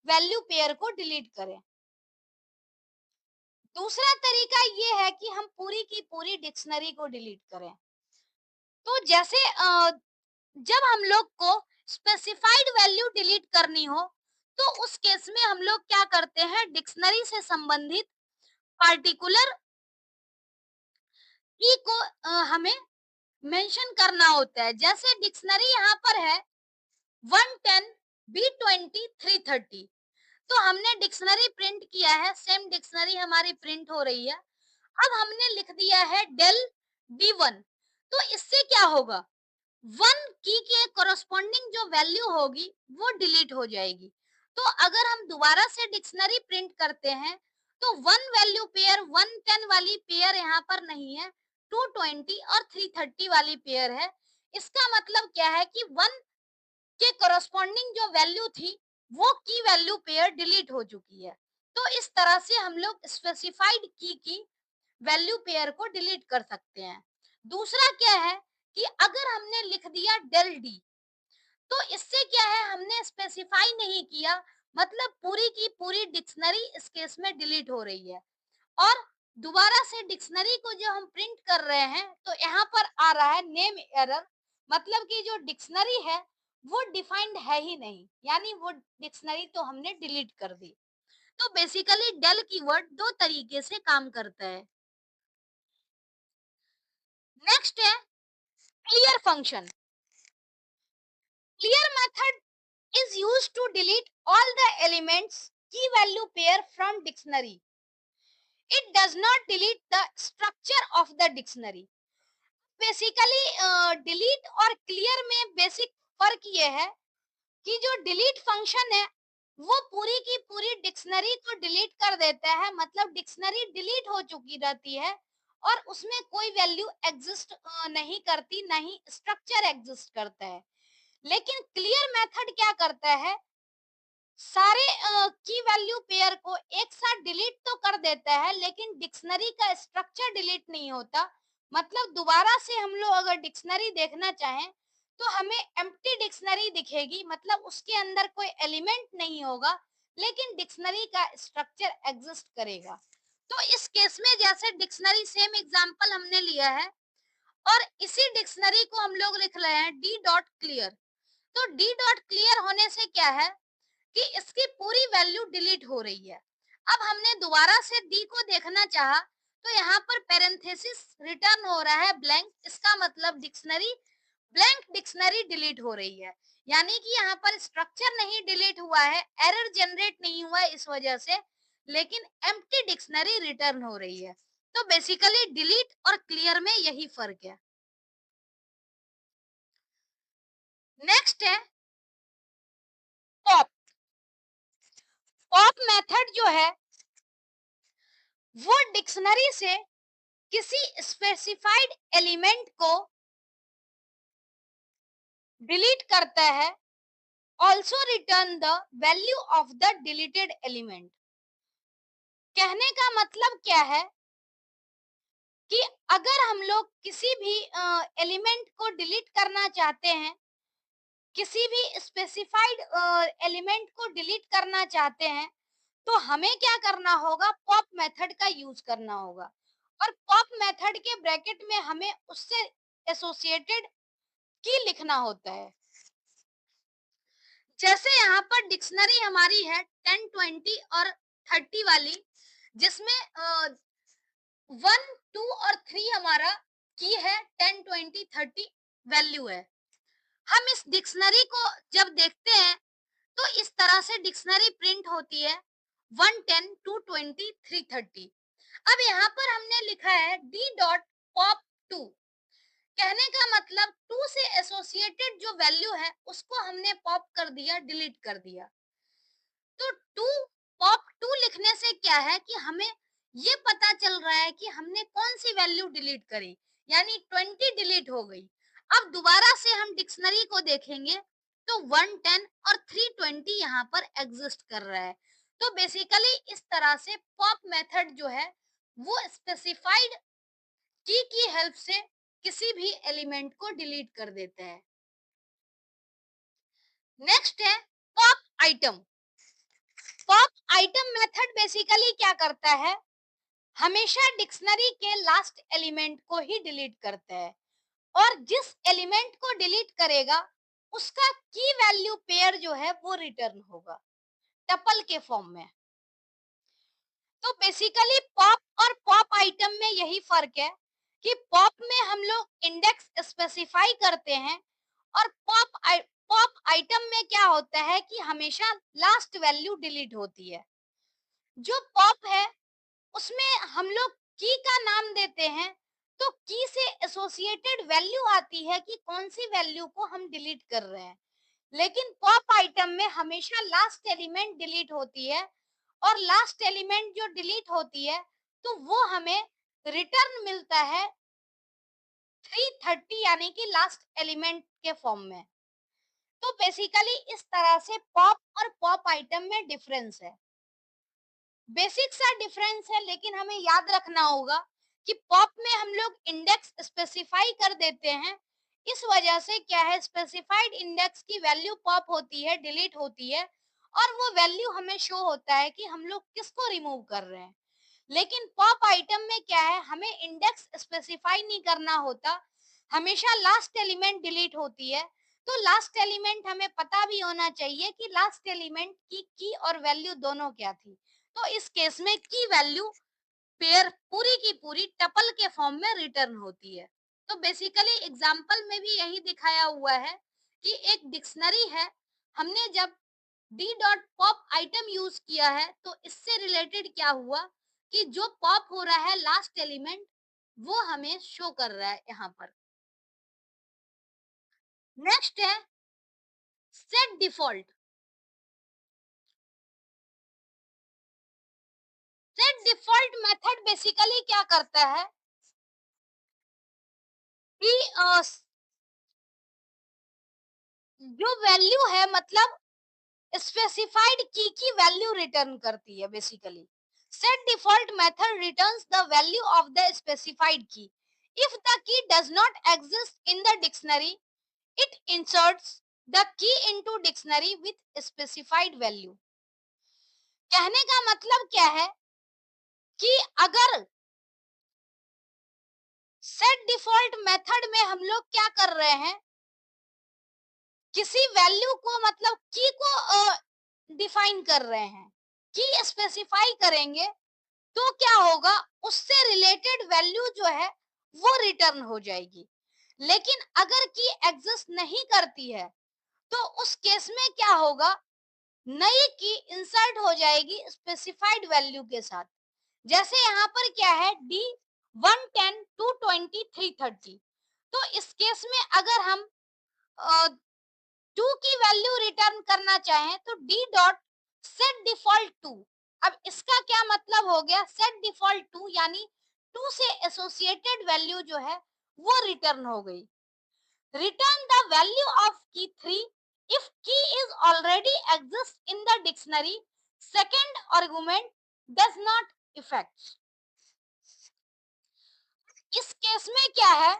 वैल्यू पेयर को डिलीट करें। दूसरा तरीका ये है कि हम पूरी की पूरी डिक्शनरी को डिलीट करें। तो जैसे जब हम लोग को स्पेसिफाइड वैल्यू डिलीट करनी हो तो उस केस में हम लोग क्या करते हैं, डिक्शनरी से संबंधित पार्टिकुलर की को हमें मेंशन करना होता है। जैसे डिक्शनरी यहाँ पर है 110, B20, 330। तो हमने डिक्शनरी प्रिंट किया है, सेम डिक्शनरी हमारी प्रिंट हो रही है। अब हमने लिख दिया है डेल D1। तो इससे क्या होगा, वन की के कोरस्पॉन्डिंग जो वैल्यू होगी वो डिलीट हो जाएगी। तो अगर हम दोबारा से डिक्शनरी प्रिंट करते हैं तो वन वैल्यू पेयर 110 वाली पेयर यहाँ पर नहीं है, 220 और 330 वाली पेयर है। इसका मतलब क्या है कि वन के कोरस्पॉन्डिंग जो वैल्यू थी वो की वैल्यू पेयर डिलीट हो चुकी है। तो इस तरह से हम लोग स्पेसिफाइड की वैल्यू पेयर को डिलीट कर सकते हैं। दूसरा क्या है कि अगर हमने लिख दिया डेल डी, तो इससे क्या है, हमने स्पेसिफाई नहीं किया, मतलब पूरी की पूरी डिक्शनरी इस केस में डिलीट हो रही है। और दोबारा से डिक्शनरी को जो हम प्रिंट कर रहे हैं तो यहाँ पर आ रहा है नेम एरर, मतलब कि जो डिक्शनरी है वो डिफाइंड है ही नहीं, यानी वो डिक्शनरी तो हमने डिलीट कर दी। तो बेसिकली डेल कीवर्ड दो तरीके से काम करता है। नेक्स्ट है clear function. Clear method is used to delete all the elements key value pair from dictionary. It does not delete the structure of the dictionary. Basically delete और clear में basic फर्क ये है कि जो डिलीट फंक्शन है वो पूरी की पूरी डिक्शनरी को डिलीट कर देता है, मतलब डिक्शनरी डिलीट हो चुकी रहती है और उसमें कोई वैल्यू एग्जिस्ट नहीं करती, नहीं स्ट्रक्चर एग्जिस्ट करता है। लेकिन क्लियर मेथड क्या करता है, सारे की वैल्यू पेयर को एक साथ डिलीट तो कर देता है लेकिन डिक्शनरी का स्ट्रक्चर डिलीट नहीं होता। मतलब दोबारा से हम लोग अगर डिक्शनरी देखना चाहें तो हमें एम्प्टी डिक्शनरी दिखेगी, मतलब उसके अंदर कोई एलिमेंट नहीं होगा लेकिन डिक्शनरी का स्ट्रक्चर एग्जिस्ट करेगा। तो इस केस में जैसे डिक्शनरी सेम एग्जांपल हमने लिया है और इसी डिक्शनरी को हम लोग लिख रहे हैं डी डॉट क्लियर। तो डी डॉट क्लियर होने से क्या है कि इसकी पूरी वैल्यू डिलीट हो रही है। अब हमने दोबारा से डी को देखना चाहा तो यहाँ पर पैरेंथेसिस रिटर्न हो रहा है ब्लैंक, इसका मतलब डिक्शनरी ब्लैंक डिक्शनरी डिलीट हो रही है। यानी कि यहाँ पर स्ट्रक्चर नहीं डिलीट हुआ है, एरर जनरेट नहीं हुआ है इस वजह से, लेकिन एम्प्टी डिक्शनरी रिटर्न हो रही है। तो बेसिकली डिलीट और क्लियर में यही फर्क है। नेक्स्ट है पॉप। पॉप मेथड जो है वो डिक्शनरी से किसी स्पेसिफाइड एलिमेंट को डिलीट करता है, also written the value of the deleted element. कहने का मतलब क्या है कि अगर हम लोग किसी भी एलिमेंट को डिलीट करना चाहते हैं, किसी भी स्पेसिफाइड एलिमेंट को डिलीट करना चाहते हैं, तो हमें क्या करना होगा, पॉप मेथड का यूज करना होगा। और पॉप मेथड के ब्रैकेट में हमें उससे एसोसिएटेड की लिखना होता है। जैसे यहाँ पर डिक्शनरी हमारी है 10, 20 और 30 वाली, जिसमें 1, 2 और 3 हमारा की है, 10, 20, 30 वैल्यू है। हम इस डिक्शनरी को जब देखते हैं तो इस तरह से डिक्शनरी प्रिंट होती है 110, 220, 330। अब यहाँ पर हमने लिखा है डी डॉट पॉप टू। कहने का मतलब टू से एसोसिएटेड जो वैल्यू है उसको हमने पॉप कर दिया, डिलीट कर दिया। तो टू पॉप टू लिखने से क्या है कि हमें ये पता चल रहा है कि हमने कौन सी वैल्यू डिलीट करी, यानी 20 डिलीट हो गई। अब दोबारा से हम डिक्शनरी को देखेंगे तो 110 और 320 यहाँ पर एग्जिस्ट कर रहा है। तो बेसिकली इस तरह से पॉप मेथड जो है वो स्पेसिफाइड की हेल्प से किसी भी एलिमेंट को डिलीट कर देता है। नेक्स्ट है pop item. Pop item method basically क्या करता है, हमेशा डिक्शनरी के लास्ट एलिमेंट को ही डिलीट करता है और जिस एलिमेंट को डिलीट करेगा उसका की वैल्यू पेयर जो है वो रिटर्न होगा टपल के फॉर्म में। तो बेसिकली पॉप और पॉप आइटम में यही फर्क है कि पॉप में हम लोग इंडेक्स स्पेसिफाई करते हैं और पॉप आइटम में क्या होता है कि हमेशा लास्ट वैल्यू डिलीट होती है। जो पॉप है उसमें हम लोग की का नाम देते हैं, तो की से एसोसिएटेड वैल्यू आती है कि कौन सी वैल्यू को हम डिलीट कर रहे हैं। लेकिन पॉप आइटम में हमेशा लास्ट एलिमेंट डिलीट होती है, और लास्ट एलिमेंट जो डिलीट होती है तो वो हमें रिटर्न मिलता है 330 यानी कि लास्ट एलिमेंट के फॉर्म में। तो बेसिकली इस तरह से पॉप और पॉप आइटम में डिफरेंस है। बेसिक सा डिफरेंस है, लेकिन हमें याद रखना होगा कि पॉप में हम लोग इंडेक्स स्पेसिफाई कर देते हैं। इस वजह से क्या है, स्पेसिफाइड इंडेक्स की वैल्यू पॉप होती है, डिलीट होती है, और वो वैल्यू हमें शो होता है कि हम लोग किसको रिमूव कर रहे हैं। लेकिन पॉप आइटम में क्या है, हमें इंडेक्स स्पेसिफाई नहीं करना होता, हमेशा लास्ट एलिमेंट डिलीट होती है। तो लास्ट एलिमेंट हमें पता भी होना चाहिए कि लास्ट एलिमेंट की और वैल्यू दोनों क्या थी। तो इस केस में की वैल्यू पेयर पूरी की पूरी टपल के फॉर्म में रिटर्न होती है। तो बेसिकली एग्जांपल में भी यही दिखाया हुआ है कि एक डिक्शनरी है, हमने जब D dot pop item use किया है तो इससे रिलेटेड क्या हुआ कि जो पॉप हो रहा है लास्ट एलिमेंट वो हमें शो कर रहा है यहाँ पर। नेक्स्ट है set default. Set default method basically क्या करता है कि जो वैल्यू है मतलब स्पेसिफाइड की वैल्यू रिटर्न करती है basically. Set default method returns the value of the specified key. If the key does not exist in the dictionary, it inserts the key into dictionary with specified value. कहने का मतलब क्या है कि अगर set default method में हम लोग क्या कर रहे हैं, किसी वैल्यू को मतलब की को डिफाइन कर रहे हैं, की स्पेसिफाई करेंगे तो क्या होगा, उससे रिलेटेड वैल्यू जो है वो रिटर्न हो जाएगी। लेकिन अगर की एग्जिस्ट नहीं करती है तो उस केस में क्या होगा, नई की इंसर्ट हो जाएगी स्पेसिफाइड वैल्यू के साथ। जैसे यहाँ पर क्या है डी 110 220 330। तो इस केस में अगर हम 2 की वैल्यू रिटर्न करना चाहें तो डी डॉट सेट डिफॉल्ट 2। अब इसका क्या मतलब हो गया, सेट डिफॉल्ट 2 यानी 2 से एसोसिएटेड वैल्यू जो है वो रिटर्न हो गई। रिटर्न द वैल्यू ऑफ की 3 इफ की is already exist in the dictionary, second argument does not effect. इस केस में क्या है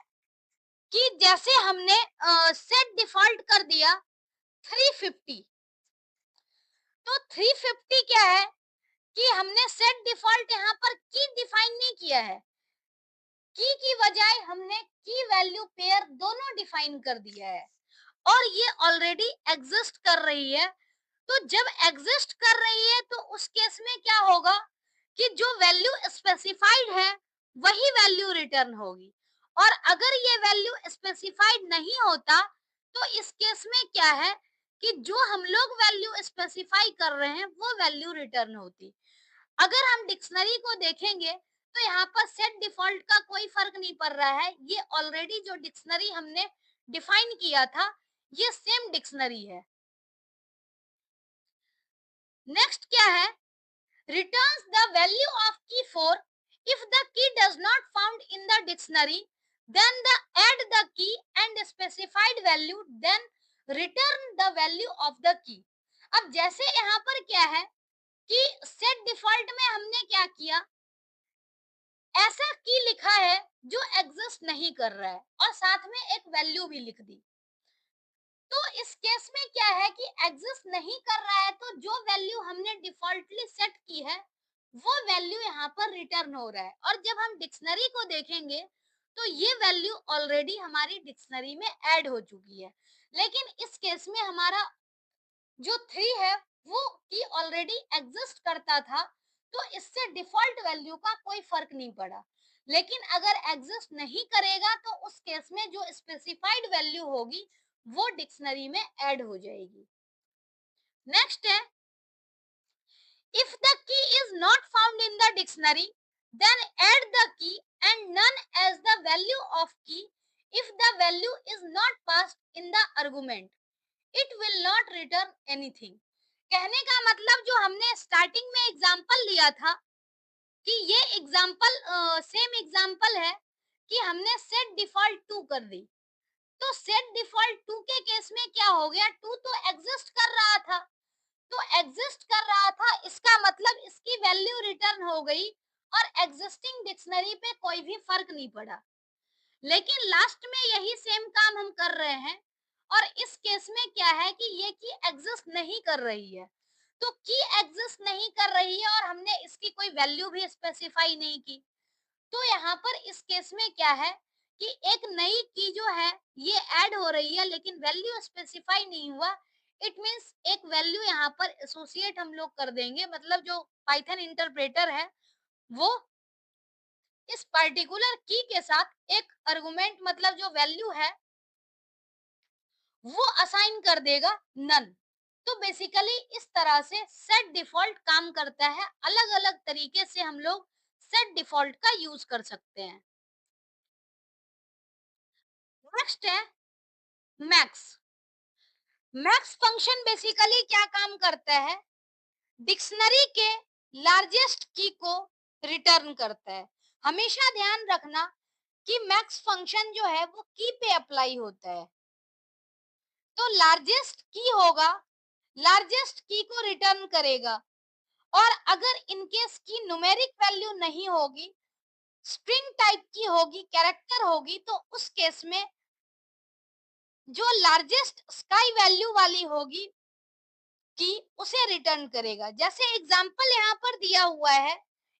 कि जैसे हमने सेट डिफॉल्ट कर दिया 350, तो 350 क्या है कि हमने सेट डिफॉल्ट यहाँ पर की डिफाइन नहीं किया है, की बजाय हमने की वैल्यू पेयर दोनों डिफाइन कर दिया है, और ये ऑलरेडी एग्जिस्ट कर रही है। तो जब एग्जिस्ट कर रही है तो उस केस में क्या होगा कि जो वैल्यू स्पेसिफाइड है वही वैल्यू रिटर्न होगी। और अगर ये वैल्यू स्पेसिफाइड नहीं होता तो इस केस में क्या है कि जो हम लोग वैल्यू स्पेसिफाई कर रहे हैं वो वैल्यू रिटर्न होती। अगर हम डिक्शनरी को देखेंगे तो यहाँ पर सेट डिफॉल्ट का कोई फर्क नहीं पड़ रहा है, ये ऑलरेडी जो डिक्शनरी हमने डिफाइन किया था ये सेम डिक्शनरी है। नेक्स्ट क्या है, returns the value of key 4 if the key does not found in the dictionary, then the add the key and specified value, then return the value of the key। अब जैसे यहाँ पर क्या है कि सेट डिफॉल्ट में हमने क्या किया, ऐसा की लिखा है जो एग्जिस्ट नहीं कर रहा है और साथ में एक वैल्यू भी लिख दी। तो इस केस में क्या है कि एग्जिस्ट नहीं कर रहा है तो जो वैल्यू हमने डिफॉल्टली सेट की है वो वैल्यू यहाँ पर रिटर्न हो रहा है, और जब हम डिक्शनरी को देखेंगे तो ये वैल्यू ऑलरेडी हमारी डिक्शनरी में ऐड हो चुकी है। लेकिन इस केस में हमारा जो 3 है वो की ऑलरेडी एग्जिस्ट करता था, तो इससे डिफॉल्ट वैल्यू का कोई फर्क नहीं पड़ा। लेकिन अगर एग्जिस्ट नहीं करेगा तो उस केस में जो स्पेसिफाइड वैल्यू होगी वो डिक्शनरी में ऐड हो जाएगी। नेक्स्ट है, if the key is not found in the dictionary, then add the key and none as the value of key if the value is not passed in the argument, it will not return anything। कहने का मतलब जो हमने starting में example लिया था कि ये एग्जांपल सेम एग्जांपल है कि हमने सेट डिफॉल्ट टू कर दी, तो सेट डिफॉल्ट टू के केस में क्या हो गया, टू तो एग्जिस्ट कर रहा था, तो एग्जिस्ट कर रहा था इसका मतलब इसकी वैल्यू रिटर्न हो गई और एग्जिस्टिंग डिक्शनरी पे कोई भी फर्क नहीं पड़ा। लेकिन लास्ट में यही सेम काम हम कर रहे हैं और इस केस में क्या है कि ये की एग्जिस्ट नहीं कर रही है, तो की एग्जिस्ट नहीं कर रही है और हमने इसकी कोई वैल्यू भी स्पेसिफाई नहीं की, तो यहाँ पर इस केस में क्या है कि एक नई की जो है ये ऐड हो रही है लेकिन वैल्यू स्पेसिफाई नहीं हुआ। इट मींस एक वैल्यू यहाँ पर एसोसिएट हम लोग कर देंगे, मतलब जो पाइथन इंटरप्रेटर है वो इस पर्टिकुलर की के साथ एक आर्गुमेंट मतलब जो वैल्यू है वो असाइन कर देगा नन। तो बेसिकली इस तरह से सेट डिफॉल्ट काम करता है, अलग अलग तरीके से हम लोग सेट डिफॉल्ट का यूज कर सकते हैं। नेक्स्ट है मैक्स। मैक्स फंक्शन बेसिकली क्या काम करता है, डिक्शनरी के लार्जेस्ट की को रिटर्न करता है। हमेशा ध्यान रखना कि मैक्स फंक्शन जो है वो की पे अप्लाई होता है, तो लार्जेस्ट की होगा, लार्जेस्ट की को रिटर्न करेगा। और अगर इनकेस की न्यूमेरिक वैल्यू नहीं होगी, स्ट्रिंग टाइप की होगी, कैरेक्टर होगी, तो उस केस में जो लार्जेस्ट स्काई वैल्यू वाली होगी की उसे रिटर्न करेगा। जैसे एग्जांपल यहाँ पर दिया हुआ है,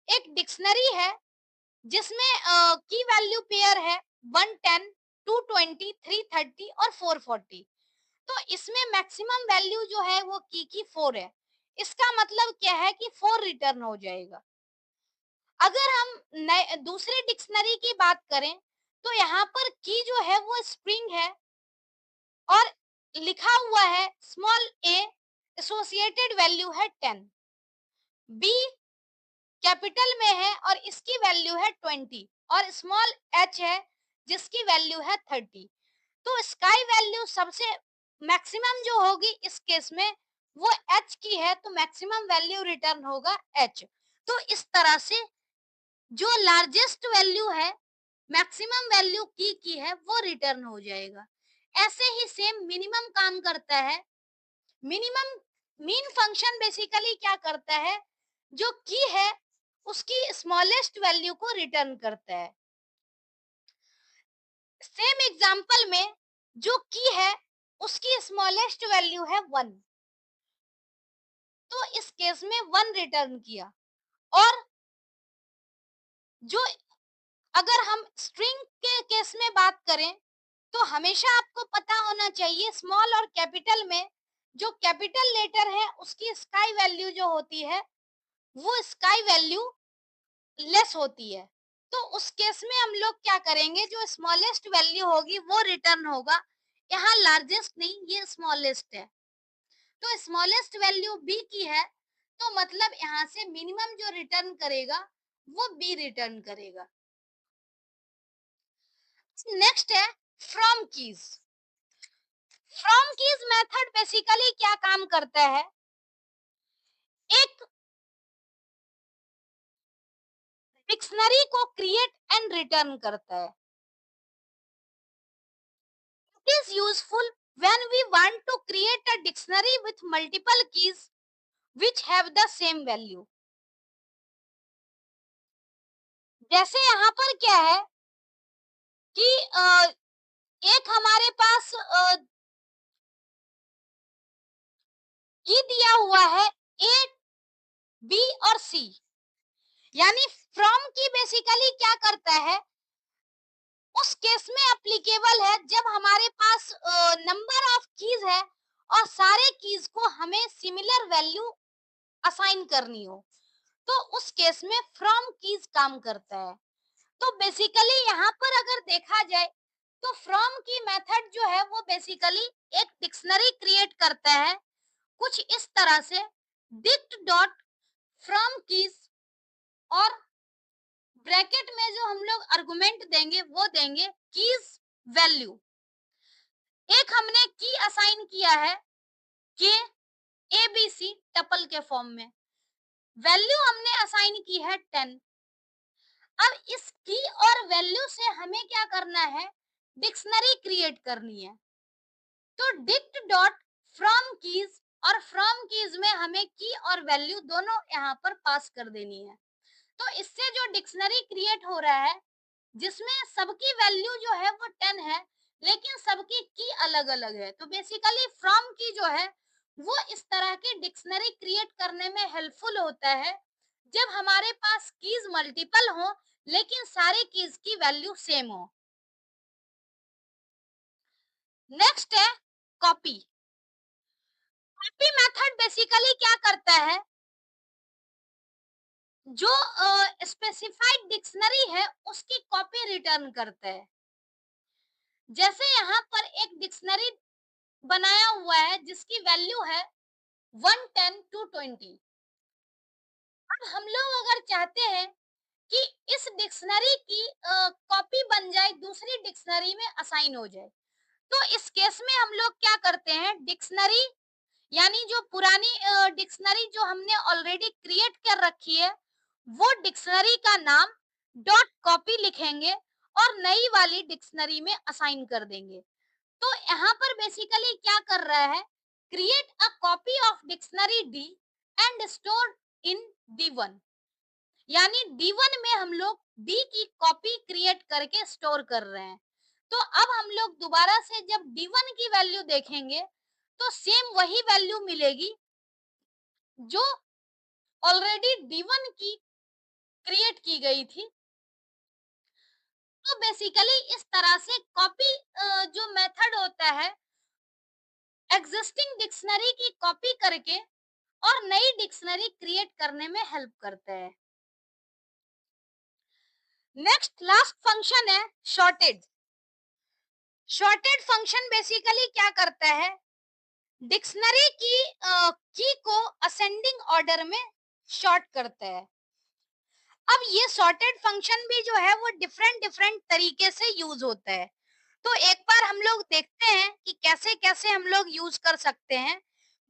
एक डिक्शनरी है जिसमें की वैल्यू पेयर है 110, 220, 330 और 440, तो इसमें मैक्सिमम वैल्यू जो है वो की 4 है। इसका मतलब क्या है कि 4 रिटर्न हो जाएगा। अगर हम दूसरे डिक्शनरी की बात करें तो यहाँ पर की जो है वो स्प्रिंग है और लिखा हुआ है स्मॉल a, एसोसिएटेड वैल्यू है 10, बी कैपिटल में है और इसकी वैल्यू है 20 और स्मॉल h है जिसकी वैल्यू है 30। तो स्काई वैल्यू सबसे मैक्सिमम जो होगी इस केस में वो h की है, तो मैक्सिमम वैल्यू रिटर्न होगा h। तो इस तरह से जो लार्जेस्ट वैल्यू है, मैक्सिमम वैल्यू की है वो रिटर्न हो जाएगा। ऐसे ही सेम मिनिमम काम करता है। मिनिमम मीन फंक्शन बेसिकली क्या करता है, जो की है उसकी स्मॉलेस्ट वैल्यू को रिटर्न करता है। सेम एग्जांपल में जो की है उसकी स्मॉलेस्ट वैल्यू है 1, तो इस केस में 1 रिटर्न किया। और जो अगर हम स्ट्रिंग के केस में बात करें तो हमेशा आपको पता होना चाहिए स्मॉल और कैपिटल में जो कैपिटल लेटर है उसकी स्काई वैल्यू जो होती है वो स्काई वैल्यू लेस होती है। तो उस केस में हम लोग क्या करेंगे, जो स्मॉलेस्ट वैल्यू होगी वो रिटर्न होगा। यहाँ लार्जेस्ट नहीं, ये स्मॉलेस्ट है, तो स्मॉलेस्ट वैल्यू बी की है, तो मतलब यहाँ से मिनिमम जो रिटर्न करेगा वो बी रिटर्न करेगा। नेक्स्ट है from keys. From keys method basically क्या काम करता है, एक डिक्शनरी को क्रिएट एंड रिटर्न करता है। It is useful when we want to create a dictionary with multiple keys which have the same value। जैसे यहाँ पर क्या है कि एक हमारे पास की दिया हुआ है ए, बी और सी, यानी फ्रॉम की बेसिकली क्या करता है, उस केस में एप्लीकेबल है जब हमारे पास नंबर ऑफ कीज है और सारे कीज को हमें सिमिलर वैल्यू असाइन करनी हो, तो उस केस में फ्रॉम कीज काम करता है। तो बेसिकली यहाँ पर अगर देखा जाए तो फ्रॉम की मेथड जो है वो बेसिकली एक डिक्शनरी क्रिएट करता है कुछ इस तरह से, डिक्ट डॉट फ्रॉम कीज, और ब्रैकेट में जो हम लोग आर्गुमेंट देंगे वो देंगे कीज वैल्यू। एक हमने की असाइन किया है के ए बी सी टपल के फॉर्म में, वैल्यू हमने असाइन की है 10। अब इस की और वैल्यू से हमें क्या करना है, डिक्शनरी क्रिएट करनी है। तो डिक्ट डॉट फ्रॉम कीज, और फ्रॉम कीज में हमें की और वैल्यू दोनों यहाँ पर पास कर देनी है। तो इससे जो डिक्शनरी क्रिएट हो रहा है जिसमें सबकी वैल्यू जो है वो 10 है, लेकिन सबकी की अलग अलग है। तो बेसिकली फ्रॉम की जो है वो इस तरह की डिक्शनरी क्रिएट करने में हेल्पफुल होता है जब हमारे पास कीज मल्टीपल हो लेकिन सारी कीज की वैल्यू सेम हो। नेक्स्ट है कॉपी। कॉपी मेथड बेसिकली क्या करता है, जो स्पेसिफाइड डिक्शनरी है उसकी कॉपी रिटर्न करता है। जैसे यहाँ पर एक डिक्शनरी बनाया हुआ है जिसकी वैल्यू है 110 टू 20। अब हम लोग अगर चाहते हैं कि इस डिक्शनरी की कॉपी बन जाए, दूसरी डिक्शनरी में असाइन हो जाए, तो इस केस में हम लोग क्या करते हैं, डिक्शनरी यानी जो पुरानी डिक्शनरी जो हमने ऑलरेडी क्रिएट कर रखी है वो डिक्शनरी का नाम डॉट कॉपी लिखेंगे और नई वाली डिक्शनरी में असाइन कर देंगे। तो यहाँ पर बेसिकली क्या कर रहा है, create a copy of dictionary D and store in D1, यानी डी1 में हम लोग डी की कॉपी क्रिएट करके स्टोर कर रहे हैं। तो अब हम लोग दोबारा से जब डी1 की वैल्यू देखेंगे तो सेम वही वैल्यू मिलेगी जो ऑलरेडी डी1 की क्रिएट की गई थी। तो बेसिकली इस तरह से कॉपी जो मेथड होता है एग्जिस्टिंग डिक्शनरी की कॉपी करके और नई डिक्शनरी क्रिएट करने में हेल्प करता है। नेक्स्ट लास्ट फंक्शन है शॉर्टेड। शॉर्टेड फंक्शन बेसिकली क्या करता है, डिक्शनरी की को असेंडिंग ऑर्डर में शॉर्ट करता है। अब ये सॉर्टेड फंक्शन भी जो है वो डिफरेंट डिफरेंट तरीके से यूज होता है। तो एक बार हम लोग देखते हैं कि कैसे कैसे हम लोग यूज कर सकते हैं।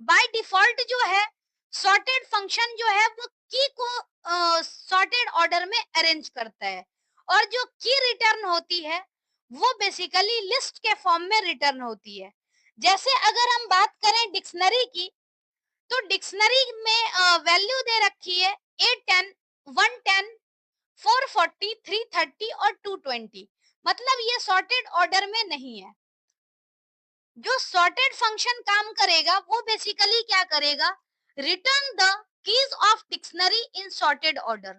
बाय डिफॉल्ट जो है सॉर्टेड फंक्शन जो है वो की को सॉर्टेड ऑर्डर में अरेंज करता है, और जो की रिटर्न होती है वो बेसिकली लिस्ट के फॉर्म में रिटर्न होती है। जैसे अगर हम बात करें डिक्शनरी की, तो डिक्शनरी में वैल्यू दे रखी है 810, 110, 440, 330 और 220, मतलब ये सॉर्टेड ऑर्डर में नहीं है। जो सॉर्टेड फंक्शन काम करेगा वो बेसिकली क्या करेगा, return the keys of dictionary in sorted order.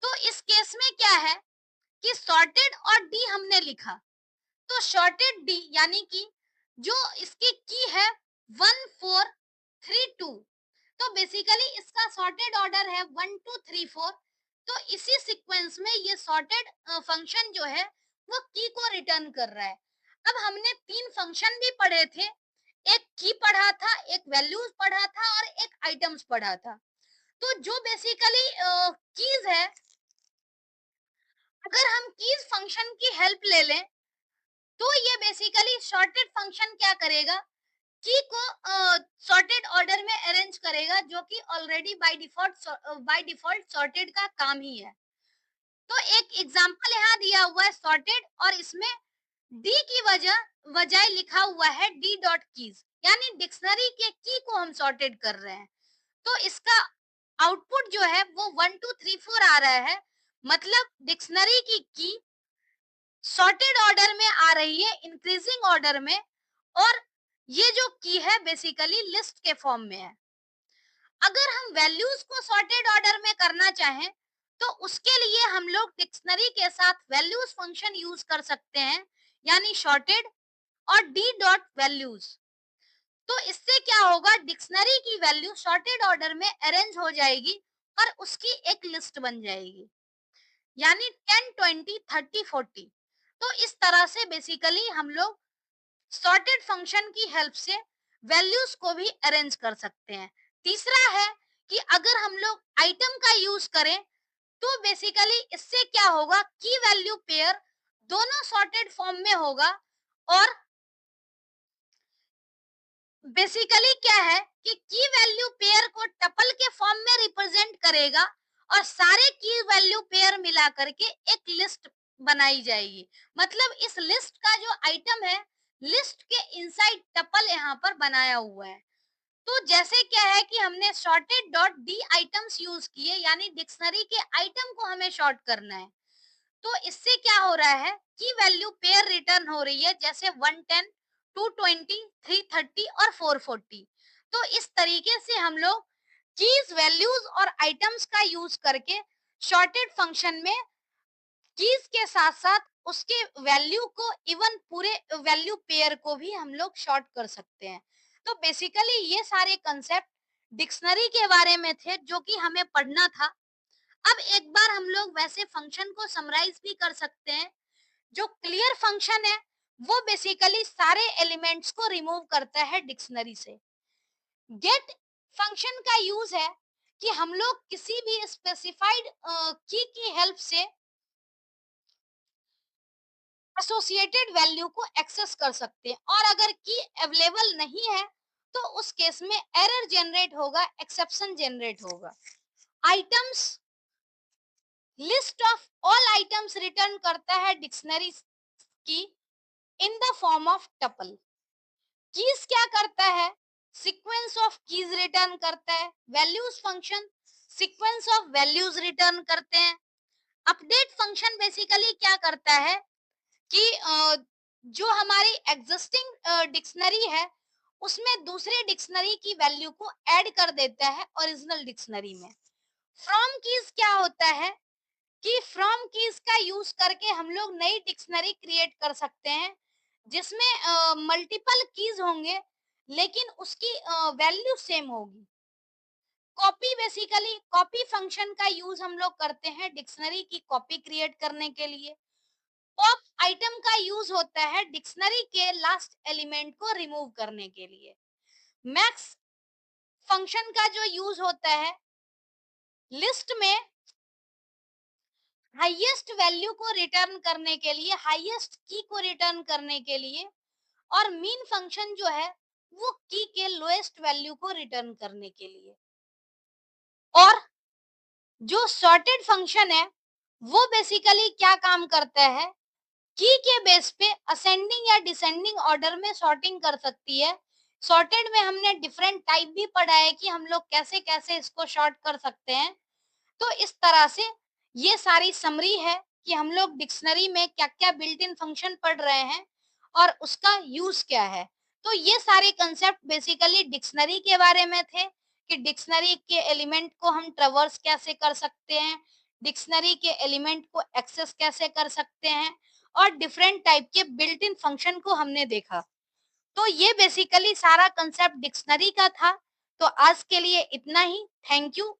तो इस केस में क्या है कि सॉर्टेड और डी हमने लिखा, तो सॉर्टेड डी यानी कि जो इसकी की है 1432, तो बेसिकली इसका सॉर्टेड ऑर्डर है 1234। तो इसी सीक्वेंस में ये सॉर्टेड फंक्शन जो है वो की को रिटर्न कर रहा है। अब हमने तीन फंक्शन भी पढ़े थे, एक की पढ़ा था, एक वैल्यूज पढ़ा था और एक आइटम्स पढ़ा था। तो जो बेसिकली कीज है, अगर हम कीज फंक्शन की हेल्प ले लें तो ये बेसिकली सॉर्टेड फंक्शन क्या करेगा, की को सॉर्टेड ऑर्डर में अरेंज करेगा, जो कि ऑलरेडी बाय डिफॉल्ट सॉर्टेड का काम ही है। तो एक एग्जांपल यहाँ दिया हुआ है सॉर्टेड, और इसमें डी की बजाय लिखा हुआ है डी डॉट कीज, यानी डिक्शनरी के की को हम सॉर्टेड कर रहे हैं। तो इसका आउटपुट जो है वो 1234 आ रहा है, मतलब डिक्शनरी की सॉर्टेड ऑर्डर में आ रही है, इंक्रीजिंग ऑर्डर में, और ये जो की है बेसिकली लिस्ट के फॉर्म में है। अगर हम वैल्यूज को सॉर्टेड ऑर्डर में करना चाहें तो उसके लिए हम लोग डिक्शनरी के साथ वैल्यूज फंक्शन यूज कर सकते हैं, यानी सॉर्टेड और डी डॉट वैल्यूज। तो इससे क्या होगा, डिक्शनरी की वैल्यू सॉर्टेड ऑर्डर में अरेंज हो जाएगी और उसकी एक लिस्ट बन जाएगी, यानी 10, 20, 30, 40। तो इस तरह से बेसिकली हम लोग सॉर्टेड फंक्शन की हेल्प से वैल्यूज को भी अरेंज कर सकते हैं। तीसरा है कि अगर हम लोग आइटम का यूज करें तो बेसिकली इससे क्या होगा, की वैल्यू पेयर दोनों सॉर्टेड फॉर्म में होगा। और बेसिकली क्या है कि की वैल्यू पेयर को टपल के फॉर्म में रिप्रेजेंट करेगा और सारे की वैल्यू पेयर मिला करके एक लिस्ट बनाई जाएगी। मतलब इस लिस्ट का जो आइटम है, लिस्ट के इनसाइड टपल यहाँ पर बनाया हुआ है। तो जैसे क्या है कि हमने sorted dot D items use किए, यानी डिक्शनरी के आइटम को हमें सॉर्ट करना है। तो इससे क्या हो रहा है कि वैल्यू पेयर रिटर्न हो रही है, जैसे 110, 220, 330 और 440। तो इस तरीके से हम लोग कीज, वैल्यूज और आइटम्स का यूज करके शॉर्टेड फंक्शन में कीज के साथ साथ उसके वैल्यू को, इवन पूरे वैल्यू पेयर को भी हम लोग शॉर्ट कर सकते हैं। तो बेसिकली ये सारे कंसेप्ट डिक्शनरी के बारे में थे जो कि हमें पढ़ना था। अब एक बार हम लोग वैसे फंक्शन को समराइज भी कर सकते हैं। जो क्लियर फंक्शन है वो बेसिकली सारे एलिमेंट्स को रिमूव करता है डिक्शनरी से। गेट फंक्शन का यूज है कि हम लोग किसी भी स्पेसिफाइड की हेल्प से एसोसिएटेड वैल्यू को एक्सेस कर सकते हैं, और अगर की अवेलेबल नहीं है तो उस केस में एरर जनरेट होगा, एक्सेप्शन जनरेट होगा। Items, list of all items return करता है डिक्शनरी की in the form of tuple. Keys क्या करता है, सीक्वेंस ऑफ कीज रिटर्न करता है। Values function sequence of values return करते हैं। अपडेट फंक्शन बेसिकली क्या करता है कि जो हमारी एग्जिस्टिंग डिक्शनरी है उसमें दूसरे डिक्शनरी की वैल्यू को ऐड कर देता है ओरिजिनल डिक्शनरी में। फ्रॉम कीज क्या होता है कि फ्रॉम कीज का यूज करके हम लोग नई डिक्शनरी क्रिएट कर सकते हैं जिसमें मल्टीपल कीज होंगे लेकिन उसकी वैल्यू सेम होगी। कॉपी, बेसिकली कॉपी फंक्शन का यूज हम लोग करते हैं डिक्शनरी की कॉपी क्रिएट करने के लिए। पॉप आइटम का यूज होता है डिक्शनरी के लास्ट एलिमेंट को रिमूव करने के लिए। मैक्स फंक्शन का जो यूज होता है लिस्ट में हाईएस्ट वैल्यू को रिटर्न करने के लिए, हाईएस्ट की को रिटर्न करने के लिए। और मीन फंक्शन जो है वो की के लोएस्ट वैल्यू को रिटर्न करने के लिए। और जो सॉर्टेड फंक्शन है वो बेसिकली क्या काम करता है, की के बेस पे असेंडिंग या डिसेंडिंग ऑर्डर में सॉर्टिंग कर सकती है। सॉर्टेड में हमने डिफरेंट टाइप भी पढ़ा है कि हम लोग कैसे कैसे इसको सॉर्ट कर सकते हैं। तो इस तरह से ये सारी समरी है कि हम लोग डिक्शनरी में क्या क्या बिल्ट इन फंक्शन पढ़ रहे हैं और उसका यूज क्या है। तो ये सारे कंसेप्ट बेसिकली डिक्शनरी के बारे में थे कि डिक्शनरी के एलिमेंट को हम ट्रेवर्स कैसे कर सकते हैं, डिक्शनरी के एलिमेंट को एक्सेस कैसे कर सकते हैं, और डिफरेंट टाइप के बिल्ट इन फंक्शन को हमने देखा। तो ये बेसिकली सारा कंसेप्ट डिक्शनरी का था। तो आज के लिए इतना ही। Thank you.